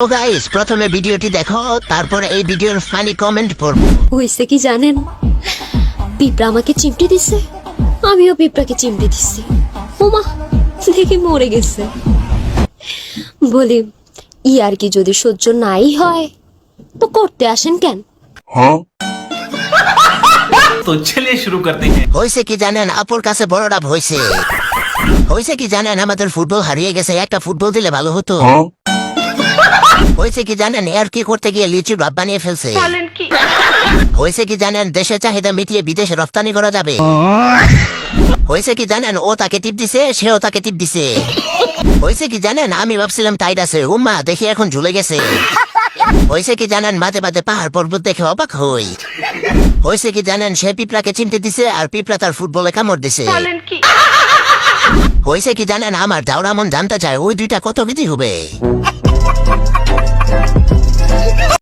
তো গাইস প্রথমে ভিডিওটি দেখো, তারপর এই ভিডিওর ফানি কমেন্ট পড়বো। হয়েছে কি জানেন, পিঁপড়া আমাকে চিমটি দিছে, আমিও পিঁপড়াকে চিমটি দিচ্ছি। ওমা, দেখে মরে গেছে। বলি, আর কি যদি সহ্য নাই হয় তো করতে আসেন কেন? तो चलिए शुरू करते हैं। হয়েছে কি জানেন, আপুর কাছে বড় ডাব হয়েছে। হয়েছে কি জানেন, আমাদের ফুটবল হারিয়ে গেছে, একটা ফুটবল দিলে ভালো হতো। হয়েছে কি জানেন, এর কি করতে গিয়ে লিচু ডাব বানিয়ে ফেলছে। হয়েছে কি জানেন, দেশের চাহিদা মিটিয়ে বিদেশে রপ্তানি করা যাবে। হয়েছে কি জানেন, ও তাকে টিপ দিছে, সেও তাকে টিপ দিছে। হয়েছে কি জানেন, আমি ভাবছিলাম টাইট আছে, উম্মা দেখি এখন ঝুলে গেছে। হয়েছে কি জানেন, মাঝে মাঝে পাহাড় পর্বত দেখে অবাক হই। হয়েছে কি জানেন, সে পিঁপড়াকে চিমটে দিছে আর পিঁপড়া তার ফুটবলে কামড় দিছে। হয়েছে কি জানেন, আমার দাওরা মন জানতে চায় ওই দুইটা কত কেজি হবে।